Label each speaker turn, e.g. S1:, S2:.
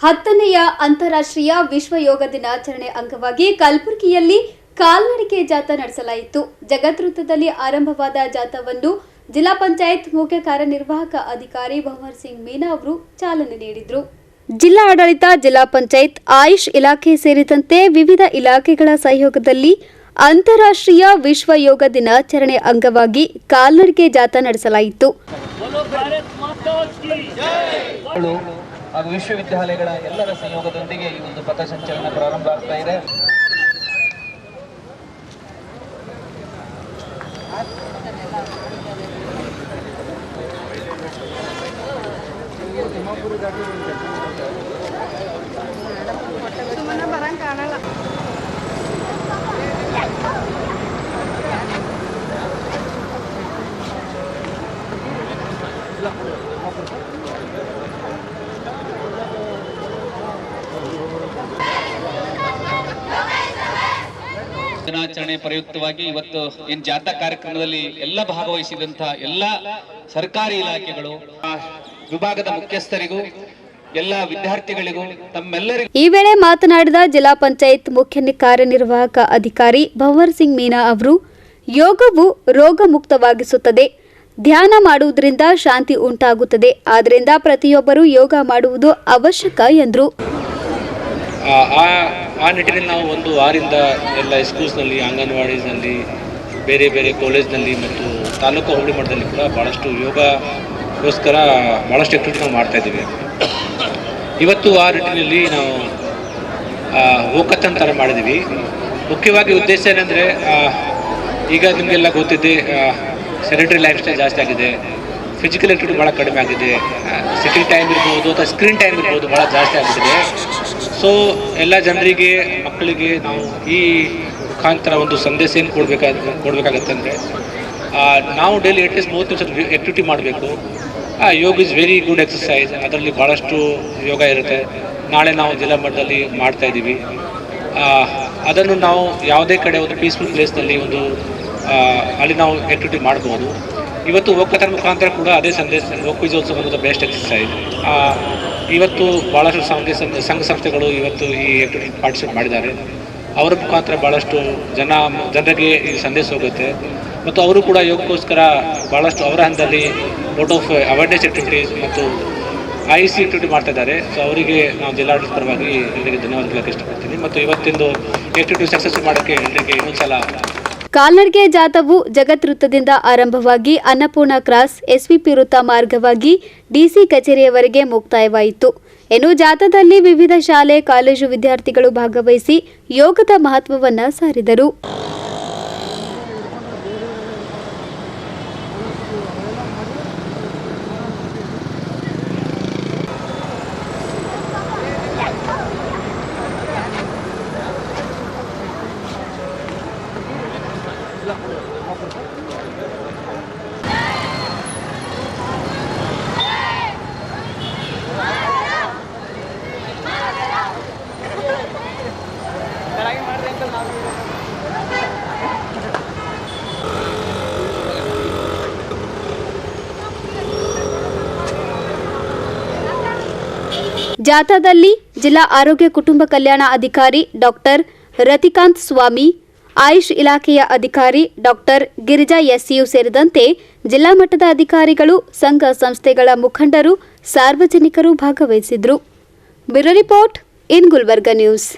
S1: 10ನೇ ಅಂತಾರಾಷ್ಟ್ರೀಯ ವಿಶ್ವ ಯೋಗ ದಿನಾಚರಣೆ ಅಂಗವಾಗಿ ಕಲಬುರಗಿಯಲ್ಲಿ ಕಾಲ್ನಡಿಗೆ ಜಾಥಾ ನಡೆಸಲಾಯಿತು. ಜಗದ್ವೃತ್ತದಲ್ಲಿ ಆರಂಭವಾದ ಜಾಥಾವನ್ನು ಜಿಲ್ಲಾ ಪಂಚಾಯತ್ ಮುಖ್ಯ ಕಾರ್ಯನಿರ್ವಾಹಕ ಅಧಿಕಾರಿ ಭಂವರ್ ಸಿಂಗ್ ಮೀನಾ ಅವರು ಚಾಲನೆ ನೀಡಿದರು. ಜಿಲ್ಲಾ ಆಡಳಿತ, ಜಿಲ್ಲಾ ಪಂಚಾಯತ್, ಆಯುಷ್ ಇಲಾಖೆ ಸೇರಿದಂತೆ ವಿವಿಧ ಇಲಾಖೆಗಳ ಸಹಯೋಗದಲ್ಲಿ ಅಂತಾರಾಷ್ಟ್ರೀಯ ವಿಶ್ವ ಯೋಗ ದಿನಾಚರಣೆ ಅಂಗವಾಗಿ ಕಾಲ್ನಡಿಗೆ ಜಾಥಾ ನಡೆಸಲಾಯಿತು.
S2: ಹಾಗೂ ವಿಶ್ವವಿದ್ಯಾಲಯಗಳ ಎಲ್ಲರ ಸಹಯೋಗದೊಂದಿಗೆ ಈ ಒಂದು ಪಥಸಂಚಲನ ಪ್ರಾರಂಭ ಆಗ್ತಾ ಇದೆ. ದಿನಾಚರಣೆ ಪ್ರಯುಕ್ತವಾಗಿ ಇವತ್ತು ಏನು ಜಾಥಾ ಕಾರ್ಯಕ್ರಮದಲ್ಲಿ ಎಲ್ಲ ಭಾಗವಹಿಸಿದಂತಹ ಎಲ್ಲ ಸರ್ಕಾರಿ ಇಲಾಖೆಗಳು, ವಿಭಾಗದ ಮುಖ್ಯಸ್ಥರಿಗೂ, ಎಲ್ಲ ವಿದ್ಯಾರ್ಥಿಗಳಿಗೂ, ತಮ್ಮೆಲ್ಲರಿಗೂ
S1: ಈ ವೇಳೆ ಮಾತನಾಡಿದ ಜಿಲ್ಲಾ ಪಂಚಾಯತ್ ಮುಖ್ಯ ಕಾರ್ಯನಿರ್ವಾಹಕ ಅಧಿಕಾರಿ ಭಂವರ್ ಸಿಂಗ್ ಮೀನಾ ಅವರು, ಯೋಗವು ರೋಗ ಮುಕ್ತವಾಗಿಸುತ್ತದೆ. ಧ್ಯಾನ ಮಾಡುವುದರಿಂದ ಶಾಂತಿ ಉಂಟಾಗುತ್ತದೆ. ಆದ್ದರಿಂದ ಪ್ರತಿಯೊಬ್ಬರು ಯೋಗ ಮಾಡುವುದು ಅವಶ್ಯಕ ಎಂದರು.
S3: ಆ ನಿಟ್ಟಿನಲ್ಲಿ ನಾವು ಒಂದು ವಾರದಿಂದ ಎಲ್ಲ ಸ್ಕೂಲ್ಸ್ನಲ್ಲಿ, ಅಂಗನವಾಡಿನಲ್ಲಿ, ಬೇರೆ ಬೇರೆ ಕಾಲೇಜ್ನಲ್ಲಿ ಮತ್ತು ತಾಲೂಕು ಹೋಬಳಿ ಮಟ್ಟದಲ್ಲಿ ಕೂಡ ಭಾಳಷ್ಟು ಯೋಗಗೋಸ್ಕರ ಭಾಳಷ್ಟು ಆ್ಯಕ್ಟಿವಿಟಿ ನಾವು ಮಾಡ್ತಾಯಿದ್ದೀವಿ. ಇವತ್ತು ಆ ನಿಟ್ಟಿನಲ್ಲಿ ನಾವು ಹೋಕತ್ತನ್ ಥರ ಮಾಡಿದ್ದೀವಿ. ಮುಖ್ಯವಾಗಿ ಉದ್ದೇಶ ಏನಂದರೆ, ಈಗ ನಿಮಗೆಲ್ಲ ಗೊತ್ತಿದೆ, ಸೆಡೆಂಟರಿ ಲೈಫ್ ಸ್ಟೈಲ್ ಜಾಸ್ತಿ ಆಗಿದೆ, ಫಿಸಿಕಲ್ ಆ್ಯಕ್ಟಿವಿಟಿ ಭಾಳ ಕಡಿಮೆ ಆಗಿದೆ, ಸಿಟ್ಟಿಂಗ್ ಟೈಮ್ ಇರ್ಬೋದು ಅಥವಾ ಸ್ಕ್ರೀನ್ ಟೈಮ್ ಇರ್ಬೋದು ಭಾಳ ಜಾಸ್ತಿ ಆಗ್ತಿದೆ. ಸೊ ಎಲ್ಲ ಜನರಿಗೆ, ಮಕ್ಕಳಿಗೆ ನಾವು ಈ ಮುಖಾಂತರ ಒಂದು ಸಂದೇಶ ಏನು ಕೊಡಬೇಕಾಗತ್ತೆ ಅಂದರೆ, ನಾವು ಡೈಲಿ ಅಟ್ಲೀಸ್ಟ್ 30 ನಿಮಿಷ ಆ್ಯಕ್ಟಿವಿಟಿ ಮಾಡಬೇಕು. ಯೋಗ ಇಸ್ ವೆರಿ ಗುಡ್ ಎಕ್ಸಸೈಸ್. ಅದರಲ್ಲಿ ಭಾಳಷ್ಟು ಯೋಗ ಇರುತ್ತೆ. ನಾಳೆ ನಾವು ಜಿಲ್ಲಾ ಮಟ್ಟದಲ್ಲಿ ಮಾಡ್ತಾಯಿದ್ದೀವಿ. ಅದನ್ನು ನಾವು ಯಾವುದೇ ಕಡೆ ಒಂದು ಪೀಸ್ಫುಲ್ ಪ್ಲೇಸ್ನಲ್ಲಿ ಅಲ್ಲಿ ನಾವು ಆ್ಯಕ್ಟಿವಿಟಿ ಮಾಡ್ಬೋದು. ಇವತ್ತು ಹೋಗ್ಕಥನ ಮುಖಾಂತರ ಕೂಡ ಅದೇ ಸಂದೇಶ, ಹೋಗ್ is also one of the best exercise. ಇವತ್ತು ಭಾಳಷ್ಟು ಸಂಘ ಸಂಸ್ಥೆಗಳು ಇವತ್ತು ಈ ಆ್ಯಕ್ಟಿವಿಟಿ ಪಾರ್ಟಿಸಿಪೇಟ್ ಮಾಡಿದ್ದಾರೆ. ಅವರ ಮುಖಾಂತರ ಭಾಳಷ್ಟು ಜನರಿಗೆ ಈ ಸಂದೇಶ ಹೋಗುತ್ತೆ. ಮತ್ತು ಅವರು ಕೂಡ ಯೋಗಕ್ಕೋಸ್ಕರ ಭಾಳಷ್ಟು ಅವರ ಹಂತದಲ್ಲಿ ಲಾಟ್ ಆಫ್ ಅವೇರ್ನೆಸ್ ಆ್ಯಕ್ಟಿವಿಟೀಸ್ ಮತ್ತು IC ಆ್ಯಕ್ಟಿವಿಟಿ ಮಾಡ್ತಾ ಇದ್ದಾರೆ. ಸೊ ಅವರಿಗೆ ನಾವು ಜಿಲ್ಲಾಡಳಿತ ಪರವಾಗಿ ಎಲ್ಲರಿಗೆ ಧನ್ಯವಾದಗಳು ಇಷ್ಟಪಡ್ತೀನಿ. ಮತ್ತು ಇವತ್ತಿಂದು ಆ್ಯಕ್ಟಿವಿಟಿ ಸಕ್ಸಸ್ ಮಾಡೋಕ್ಕೆ ಎಲ್ಲರಿಗೆ ಇನ್ನೊಂದ್ಸಲ.
S1: ಕಾಲ್ನಡಿಗೆ ಜಾಥಾವು ಜಗದ್ವೃತ್ತದಿಂದ ಆರಂಭವಾಗಿ ಅನ್ನಪೂರ್ಣ ಕ್ರಾಸ್, SVP ವೃತ್ತ ಮಾರ್ಗವಾಗಿ DC ಕಚೇರಿಯವರೆಗೆ ಮುಕ್ತಾಯವಾಯಿತು. ಇನ್ನು ಜಾಥಾದಲ್ಲಿ ವಿವಿಧ ಶಾಲೆ, ಕಾಲೇಜು ವಿದ್ಯಾರ್ಥಿಗಳು ಭಾಗವಹಿಸಿ ಯೋಗದ ಮಹತ್ವವನ್ನು ಸಾರಿದರು. ಜಾಥಾದಲ್ಲಿ ಜಿಲ್ಲಾ ಆರೋಗ್ಯ ಕುಟುಂಬ ಕಲ್ಯಾಣ ಅಧಿಕಾರಿ ಡಾಕ್ಟರ್ ರತಿಕಾಂತ್ ಸ್ವಾಮಿ, ಆಯುಷ್ ಇಲಾಖೆಯ ಅಧಿಕಾರಿ ಡಾಕ್ಟರ್ ಗಿರಿಜಾ SU ಸೇರಿದಂತೆ ಜಿಲ್ಲಾ ಮಟ್ಟದ ಅಧಿಕಾರಿಗಳು, ಸಂಘ ಸಂಸ್ಥೆಗಳ ಮುಖಂಡರು, ಸಾರ್ವಜನಿಕರು ಭಾಗವಹಿಸಿದ್ರು. Bureau report in Gulbarga news.